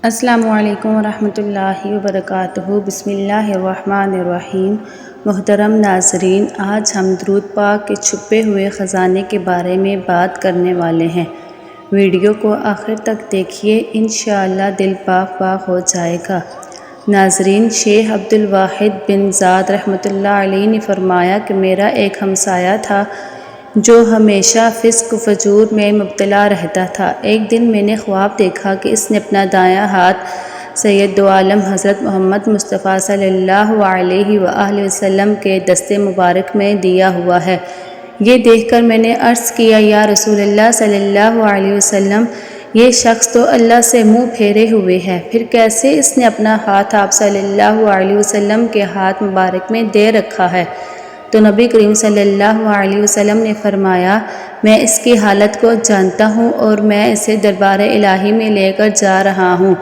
السلام علیکم ورحمۃ اللہ وبرکاتہ۔ بسم اللہ الرحمن الرحیم۔ محترم ناظرین، آج ہم درود پاک کے چھپے ہوئے خزانے کے بارے میں بات کرنے والے ہیں۔ ویڈیو کو آخر تک دیکھیے، انشاءاللہ دل پاک پاک ہو جائے گا۔ ناظرین، شیخ عبدالواحد بن زاد رحمۃ اللہ علیہ نے فرمایا کہ میرا ایک ہمسایہ تھا جو ہمیشہ فسق و فجور میں مبتلا رہتا تھا۔ ایک دن میں نے خواب دیکھا کہ اس نے اپنا دایاں ہاتھ سید دو عالم حضرت محمد مصطفیٰ صلی اللہ علیہ وآلہ وسلم کے دست مبارک میں دیا ہوا ہے۔ یہ دیکھ کر میں نے عرض کیا، یا رسول اللہ صلی اللہ علیہ وسلم، یہ شخص تو اللہ سے منہ پھیرے ہوئے ہے، پھر کیسے اس نے اپنا ہاتھ آپ صلی اللہ علیہ وسلم کے ہاتھ مبارک میں دے رکھا ہے؟ تو نبی کریم صلی اللہ علیہ وسلم نے فرمایا، میں اس کی حالت کو جانتا ہوں اور میں اسے دربار الہی میں لے کر جا رہا ہوں،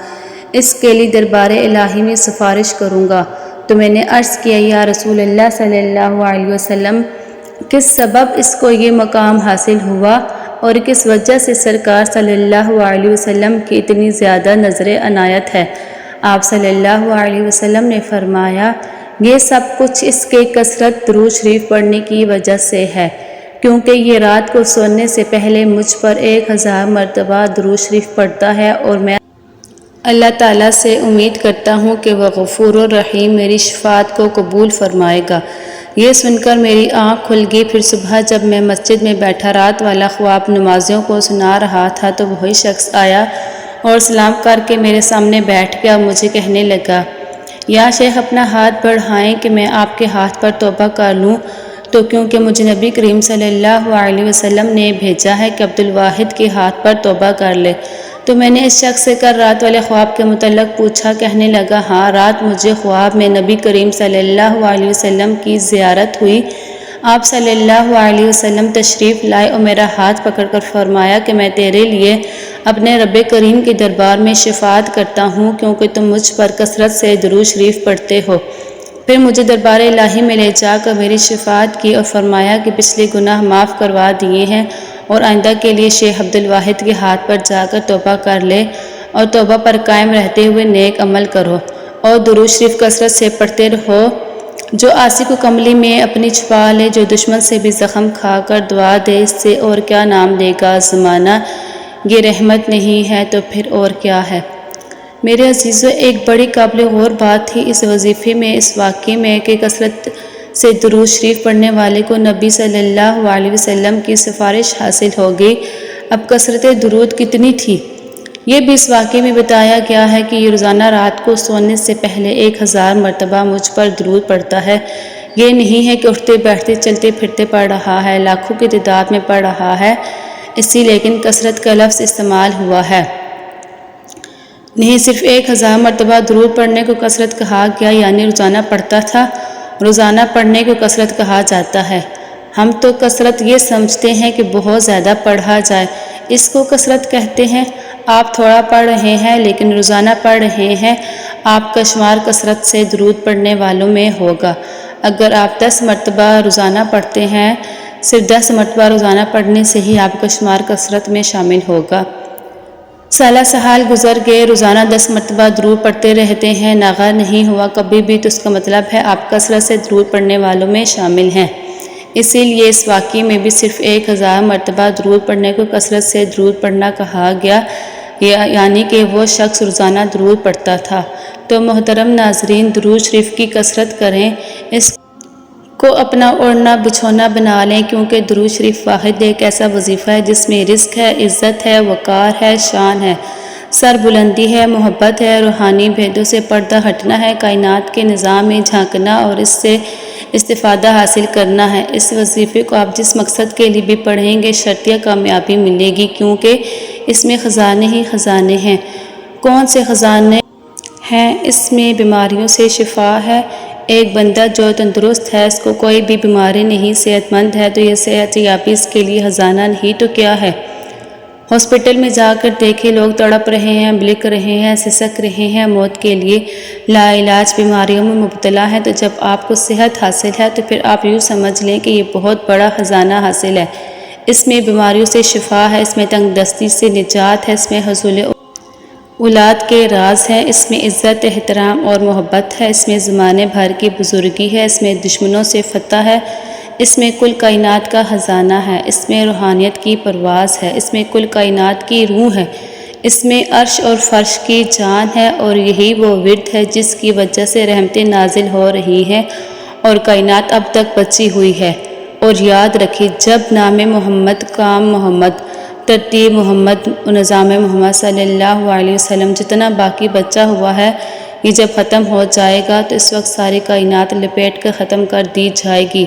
اس کے لیے دربار الہی میں سفارش کروں گا۔ تو میں نے عرض کیا، یا رسول اللہ صلی اللہ علیہ وسلم، کس سبب اس کو یہ مقام حاصل ہوا اور کس وجہ سے سرکار صلی اللہ علیہ وسلم کی اتنی زیادہ نظر عنایت ہے؟ آپ صلی اللہ علیہ وسلم نے فرمایا، یہ سب کچھ اس کے کثرت درود شریف پڑھنے کی وجہ سے ہے، کیونکہ یہ رات کو سونے سے پہلے مجھ پر 1000 مرتبہ درود شریف پڑھتا ہے، اور میں اللہ تعالیٰ سے امید کرتا ہوں کہ وہ غفور الرحیم میری شفاعت کو قبول فرمائے گا۔ یہ سن کر میری آنکھ کھل گئی۔ پھر صبح جب میں مسجد میں بیٹھا رات والا خواب نمازیوں کو سنا رہا تھا تو وہی شخص آیا اور سلام کر کے میرے سامنے بیٹھ گیا۔ مجھے کہنے لگا، یا شیخ، اپنا ہاتھ بڑھائیں کہ میں آپ کے ہاتھ پر توبہ کر لوں۔ تو کیونکہ مجھے نبی کریم صلی اللہ علیہ وسلم نے بھیجا ہے کہ عبدالواحد کے ہاتھ پر توبہ کر لے، تو میں نے اس شخص سے کل رات والے خواب کے متعلق پوچھا۔ کہنے لگا، ہاں، رات مجھے خواب میں نبی کریم صلی اللہ علیہ وسلم کی زیارت ہوئی۔ آپ صلی اللہ علیہ وسلم تشریف لائے اور میرا ہاتھ پکڑ کر فرمایا کہ میں تیرے لیے اپنے رب کریم کے دربار میں شفاعت کرتا ہوں، کیونکہ تم مجھ پر کثرت سے درود شریف پڑھتے ہو۔ پھر مجھے دربار الہی میں لے جا کر میری شفاعت کی اور فرمایا کہ پچھلے گناہ معاف کروا دیے ہیں، اور آئندہ کے لیے شیخ عبدالواحد کے ہاتھ پر جا کر توبہ کر لے اور توبہ پر قائم رہتے ہوئے نیک عمل کرو اور درود شریف کثرت سے پڑھتے رہو۔ جو عاصی کو کملی میں اپنی چھپا لے، جو دشمن سے بھی زخم کھا کر دعا دے، اس سے اور کیا نام دے گا زمانہ؟ یہ رحمت نہیں ہے تو پھر اور کیا ہے؟ میرے عزیزو، ایک بڑی قابل غور بات تھی اس وظیفے میں، اس واقعے میں، کہ کثرت سے درود شریف پڑھنے والے کو نبی صلی اللہ علیہ وسلم کی سفارش حاصل ہوگی۔ اب کثرت درود کتنی تھی، یہ بھی اس واقعے میں بتایا گیا ہے کہ یہ روزانہ رات کو سونے سے پہلے 1000 مرتبہ مجھ پر درود پڑھتا ہے۔ یہ نہیں ہے کہ اٹھتے بیٹھتے چلتے پھرتے پڑھ رہا ہے، لاکھوں کی تعداد میں پڑھ رہا ہے، اسی لیکن کثرت کا لفظ استعمال ہوا ہے، نہیں صرف 1000 مرتبہ درود پڑھنے کو کثرت کہا گیا، یعنی روزانہ پڑھتا تھا۔ روزانہ پڑھنے کو کثرت کہا جاتا ہے۔ ہم تو کثرت یہ سمجھتے ہیں کہ بہت زیادہ پڑھا جائے، اس کو کثرت کہتے ہیں۔ آپ تھوڑا پڑھ رہے ہیں لیکن روزانہ پڑھ رہے ہیں، آپ کا شمار کثرت سے درود پڑھنے والوں میں ہوگا۔ اگر آپ 10 مرتبہ روزانہ پڑھتے ہیں، صرف 10 مرتبہ روزانہ پڑھنے سے ہی آپ کا شمار کثرت میں شامل ہوگا۔ سالہ سال گزر گئے، روزانہ 10 مرتبہ درود پڑھتے رہتے ہیں، ناغہ نہیں ہوا کبھی بھی، تو اس کا مطلب ہے آپ کثرت سے درود پڑھنے والوں میں شامل ہیں۔ اسی لیے اس واقعے میں بھی صرف 1000 مرتبہ درود پڑھنے کو کثرت سے درود پڑھنا کہا گیا، یعنی کہ وہ شخص روزانہ درود پڑھتا تھا۔ تو محترم ناظرین، درود شریف کی کثرت کریں، اس کو اپنا اوڑھنا بچھونا بنا لیں، کیونکہ درود شریف واحد ایک ایسا وظیفہ ہے جس میں رزق ہے، عزت ہے، وقار ہے، شان ہے، سر بلندی ہے، محبت ہے، روحانی بھیدوں سے پردہ ہٹنا ہے، کائنات کے نظام میں جھانکنا اور اس سے استفادہ حاصل کرنا ہے۔ اس وظیفے کو آپ جس مقصد کے لیے بھی پڑھیں گے، شرطیہ کامیابی ملے گی، کیونکہ اس میں خزانے ہی خزانے ہیں۔ کون سے خزانے ہیں؟ اس میں بیماریوں سے شفا ہے۔ ایک بندہ جو تندرست ہے، اس کو کوئی بھی بیماری نہیں، صحت مند ہے، تو یہ صحت یابی اس کے لیے خزانہ نہیں تو کیا ہے؟ ہاسپٹل میں جا کر دیکھیں، لوگ تڑپ رہے ہیں، بلک رہے ہیں، سسک رہے ہیں، موت کے لیے لا علاج بیماریوں میں مبتلا ہیں۔ تو جب آپ کو صحت حاصل ہے تو پھر آپ یوں سمجھ لیں کہ یہ بہت بڑا خزانہ حاصل ہے۔ اس میں بیماریوں سے شفا ہے، اس میں تنگ دستی سے نجات ہے، اس میں حصول اولاد کے راز ہے، اس میں عزت، احترام اور محبت ہے، اس میں زمانے بھر کی بزرگی ہے، اس میں دشمنوں سے فتح ہے، اس میں کل کائنات کا خزانہ ہے، اس میں روحانیت کی پرواز ہے، اس میں کل کائنات کی روح ہے، اس میں عرش اور فرش کی جان ہے، اور یہی وہ ورد ہے جس کی وجہ سے رحمتیں نازل ہو رہی ہیں اور کائنات اب تک بچی ہوئی ہے۔ اور یاد رکھیں، جب نام محمد، کام محمد، ترتیب محمد، نظام محمد صلی اللہ علیہ وسلم جتنا باقی بچا ہوا ہے، یہ جب ختم ہو جائے گا تو اس وقت ساری کائنات لپیٹ کر ختم کر دی جائے گی۔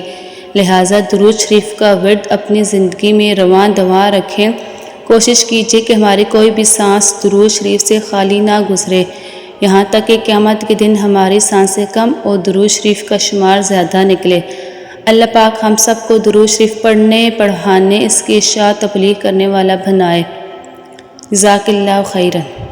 لہٰذا درود شریف کا ورد اپنی زندگی میں رواں دواں رکھیں۔ کوشش کیجیے کہ ہماری کوئی بھی سانس درود شریف سے خالی نہ گزرے، یہاں تک کہ قیامت کے دن ہماری سانسیں کم اور درود شریف کا شمار زیادہ نکلے۔ اللہ پاک ہم سب کو درود شریف پڑھنے، پڑھانے، اس کی اشاعت تبلیغ کرنے والا بنائے۔ جزاک اللہ خیرا۔